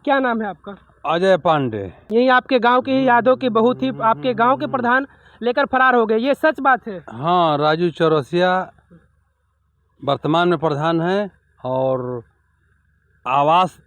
क्या नाम है आपका? अजय पांडे। यही आपके गांव की ही यादों की बहू थी, आपके गांव के प्रधान लेकर फरार हो गए, ये सच बात है? हाँ, राजू चौरसिया वर्तमान में प्रधान है और आवास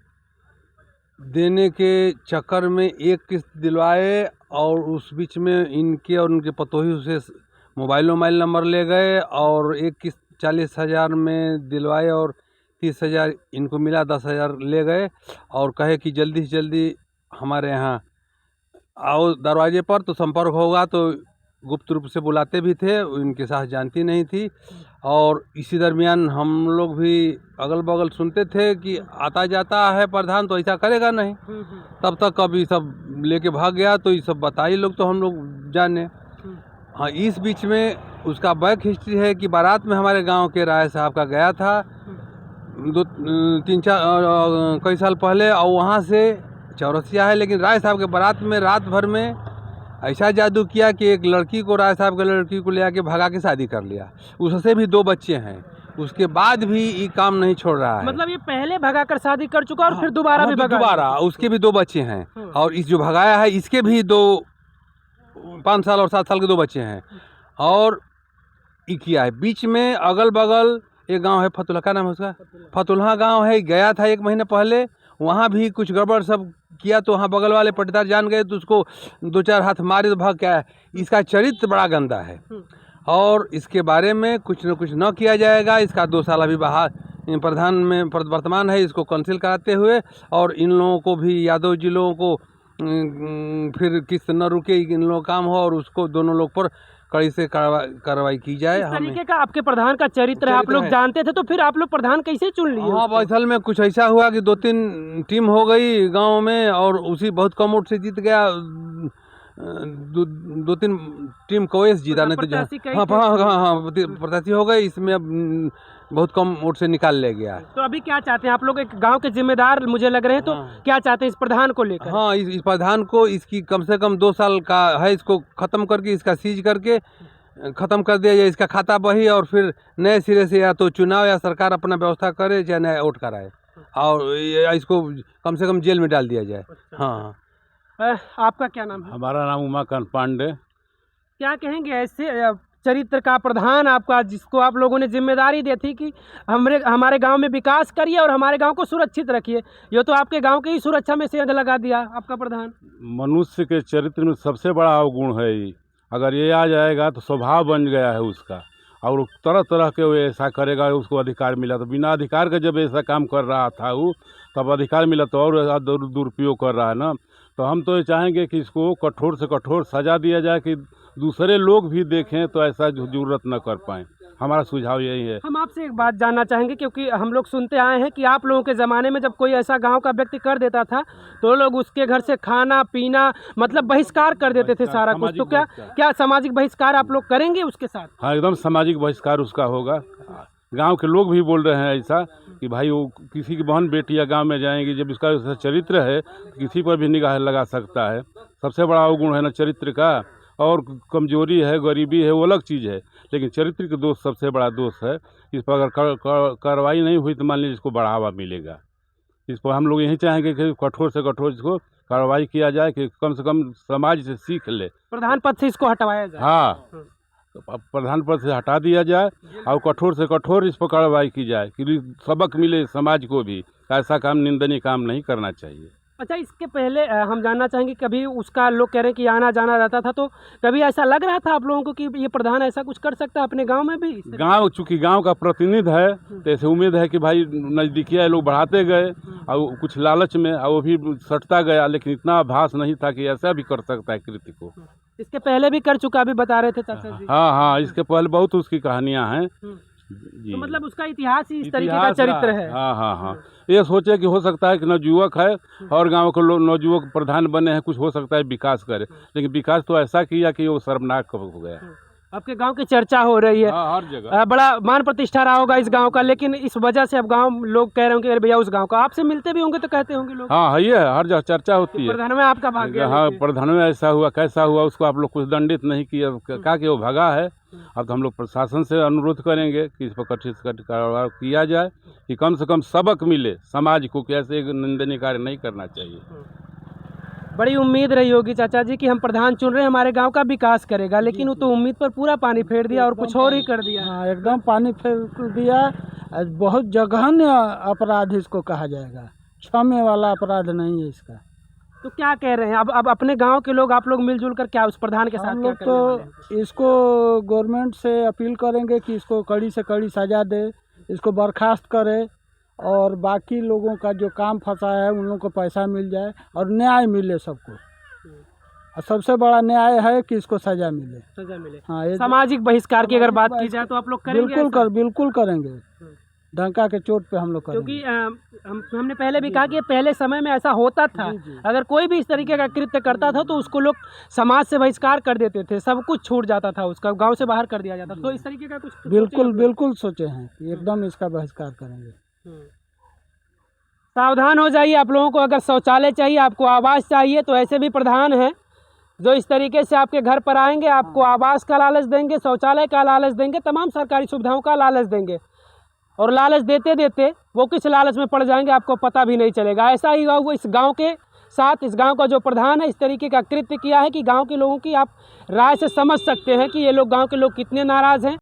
देने के चक्कर में एक किस्त दिलवाए और उस बीच में इनके और उनके पतोही से मोबाइल नंबर ले गए और एक किस्त 40,000 में दिलवाए और 30,000 इनको मिला, 10,000 ले गए और कहे कि जल्दी से जल्दी हमारे यहाँ आओ दरवाजे पर तो संपर्क होगा। तो गुप्त रूप से बुलाते भी थे, इनके साथ जानती नहीं थी। और इसी दरमियान हम लोग भी अगल बगल सुनते थे कि आता जाता है प्रधान तो ऐसा करेगा नहीं। तब तक कभी सब लेके भाग गया तो ये सब बताई लोग तो हम लोग जाने। हाँ, इस बीच में उसका बैक हिस्ट्री है कि बारात में हमारे गांव के राय साहब का गया था कई साल पहले और वहाँ से चौरसिया है, लेकिन राय साहब के बारात में रात भर में ऐसा जादू किया कि एक लड़की को, राय साहब के लड़की को ले आके भगा के शादी कर लिया। उससे भी 2 बच्चे हैं, उसके बाद भी ये काम नहीं छोड़ रहा है। मतलब ये पहले भगाकर शादी कर चुका और फिर दोबारा भी भगा? दोबारा उसके भी 2 बच्चे हैं और इस जो भगाया है इसके भी 5 साल और 7 साल के 2 बच्चे हैं। और ये किया है बीच में अगल बगल एक गांव है फतुल्हा, का नाम है उसका? फतुल्हा गांव है। गया था 1 महीने पहले, वहाँ भी कुछ गड़बड़ सब किया तो वहाँ बगल वाले पट्टेदार जान गए तो उसको 2-4 हाथ मारे तो भाग गया। इसका चरित्र बड़ा गंदा है और इसके बारे में कुछ न कुछ न किया जाएगा। इसका 2 साल अभी बाहर प्रधान में वर्तमान है, इसको काउंसिल कराते हुए और इन लोगों को भी, यादव जी लोगों को फिर किस्त न रुके, इन लोगों काम हो और उसको दोनों लोग पर कड़ी से कार्रवाई की जाए। इस तरीके का आपके प्रधान का चरित्र है, आप लोग जानते थे तो फिर आप लोग प्रधान कैसे चुन लिए? हाँ, असल में कुछ ऐसा हुआ कि 2-3 टीम हो गई गांव में और उसी बहुत कम वोट से जीत गया। 2-3 टीम कोएस जीता, नहीं तो हाँ प्रत्याशी हो गए। इसमें अब बहुत कम वोट से निकाल ले गया। तो अभी क्या चाहते हैं आप लोग? एक गांव के जिम्मेदार मुझे लग रहे हैं, तो क्या चाहते हैं इस प्रधान को लेकर? हाँ, इस प्रधान को, इसकी कम से कम 2 साल का है, इसको खत्म करके, इसका सीज करके खत्म कर दिया जाए, इसका खाता बही और फिर नए सिरे से या तो चुनाव या सरकार अपना व्यवस्था करे या नया वोट कराए और इसको कम से कम जेल में डाल दिया जाए। हाँ। आपका क्या नाम है? हमारा नाम उमाकांत पांडे। क्या कहेंगे ऐसे चरित्र का प्रधान आपका, जिसको आप लोगों ने जिम्मेदारी दी थी कि हमारे गांव में विकास करिए और हमारे गांव को सुरक्षित रखिए, ये तो आपके गांव की ही सुरक्षा में सेंध लगा दिया आपका प्रधान। मनुष्य के चरित्र में सबसे बड़ा अवगुण है ये। अगर ये आ जाएगा तो स्वभाव बन गया है उसका और तरह तरह के वो ऐसा करेगा। उसको अधिकार मिला तो बिना अधिकार के जब ऐसा काम कर रहा था वो, तब अधिकार मिला तो और दुरुपयोग कर रहा है ना। तो हम तो ये चाहेंगे कि इसको कठोर से कठोर सजा दिया जाए कि दूसरे लोग भी देखें तो ऐसा जरूरत न कर पाएँ। हमारा सुझाव यही है। हम आपसे एक बात जानना चाहेंगे, क्योंकि हम लोग सुनते आए हैं कि आप लोगों के ज़माने में जब कोई ऐसा गांव का व्यक्ति कर देता था तो लोग उसके घर से खाना पीना, मतलब बहिष्कार कर देते थे सारा कुछ। तो क्या सामाजिक बहिष्कार आप लोग करेंगे उसके साथ? हाँ, एकदम सामाजिक बहिष्कार उसका होगा। गांव के लोग भी बोल रहे हैं ऐसा कि भाई वो किसी की बहन बेटियां गांव में जाएंगी, जब इसका चरित्र है तो किसी पर भी निगाह लगा सकता है। सबसे बड़ा अवगुण है ना चरित्र का। और कमजोरी है, गरीबी है, वो अलग चीज़ है, लेकिन चरित्र का दोष सबसे बड़ा दोष है। इस पर अगर कार्रवाई नहीं हुई तो मान लीजिए इसको बढ़ावा मिलेगा। इस पर हम लोग यही चाहेंगे कि कठोर से कठोर इसको कार्रवाई किया जाए कि कम से कम समाज से सीख ले। प्रधान पद से इसको हटवाया जाए। हाँ, तो प्रधान पद से हटा दिया जाए और कठोर से कठोर इस पर कार्रवाई की जाए कि सबक मिले समाज को भी। ऐसा काम, निंदनीय काम नहीं करना चाहिए। अच्छा, इसके पहले हम जानना चाहेंगे, कभी उसका लोग कह रहे हैं कि आना जाना रहता था, तो कभी ऐसा लग रहा था आप लोगों को कि ये प्रधान ऐसा कुछ कर सकता है अपने गांव में भी? गांव चूँकि गांव का प्रतिनिधि है तो ऐसे उम्मीद है कि भाई नज़दीकिया लोग बढ़ाते गए और कुछ लालच में और वो भी सटता गया, लेकिन इतना आभास नहीं था कि ऐसा भी कर सकता है कृति को। इसके पहले भी कर चुका, अभी बता रहे थे चाचा जी। हाँ, इसके पहले बहुत उसकी कहानियाँ हैं। तो मतलब उसका इतिहास ही इस तरीके का चरित्र है। हाँ। ये सोचे कि हो सकता है कि नवयुवक है और गांव के लोग नवयुवक प्रधान बने हैं, कुछ हो सकता है विकास करे, लेकिन विकास तो ऐसा किया कि वो शर्मनाक हो गया। आपके गांव की चर्चा हो रही है। हर जगह बड़ा मान प्रतिष्ठा रहा होगा इस गांव का, लेकिन इस वजह से अब गांव लोग कह रहे होंगे अरे भैया उस गांव का। आपसे मिलते भी होंगे तो कहते होंगे लोग। हाँ, है ये हर जगह चर्चा होती है। प्रधान में आपका भाग्य। हाँ, प्रधान में ऐसा हुआ, कैसा हुआ, उसको आप लोग कुछ दंडित नहीं किया, कहा कि वो भगा है। अब तो हम लोग प्रशासन से अनुरोध करेंगे कि इस पर कठिन से कठिन कार्रवाई किया जाए, कि कम से कम सबक मिले समाज को कि ऐसे निंदनीय कार्य नहीं करना चाहिए। बड़ी उम्मीद रही होगी चाचा जी कि हम प्रधान चुन रहे हैं, हमारे गांव का विकास करेगा, लेकिन वो तो उम्मीद पर पूरा पानी फेर दिया और कुछ और ही कर दिया। हाँ, एकदम पानी फेंक दिया। बहुत जघन्य अपराध इसको कहा जाएगा, क्षम्य वाला अपराध नहीं है इसका। तो क्या कह रहे हैं अब अपने गांव के लोग, आप लोग मिलजुल कर क्या उस प्रधान के साथ हम क्या लोग करने वाले हैं? तो इसको गवर्नमेंट से अपील करेंगे कि इसको कड़ी से कड़ी सज़ा दे, इसको बर्खास्त करे, और बाकी लोगों का जो काम फंसा है उन लोगों को पैसा मिल जाए और न्याय मिले सबको। और सबसे बड़ा न्याय है कि इसको सज़ा मिले। सजा मिले। हाँ, ये सामाजिक बहिष्कार की अगर बात की जाए तो आप लोग करेंगे ऐसा? बिल्कुल करेंगे। डंका के चोट पे हम लोग करेंगे। क्योंकि हमने पहले भी कहा कि पहले समय में ऐसा होता था, अगर कोई भी इस तरीके का कृत्य करता था तो उसको लोग समाज से बहिष्कार कर देते थे, सब कुछ छूट जाता था, उसका गांव से बाहर कर दिया जाता था। तो इस तरीके का कुछ बिल्कुल सोचे हैं कि एकदम इसका बहिष्कार करेंगे। सावधान हो जाइए आप लोगों को। अगर शौचालय चाहिए, आपको आवास चाहिए, तो ऐसे भी प्रधान हैं जो इस तरीके से आपके घर पर आएंगे, आपको आवास का लालच देंगे, शौचालय का लालच देंगे, तमाम सरकारी सुविधाओं का लालच देंगे, और लालच देते देते वो किस लालच में पड़ जाएंगे आपको पता भी नहीं चलेगा। ऐसा ही हुआ इस गांव के साथ। इस गांव का जो प्रधान है इस तरीके का कृत्य किया है कि गांव के लोगों की आप राय से समझ सकते हैं कि ये लोग, गांव के लोग कितने नाराज़ हैं।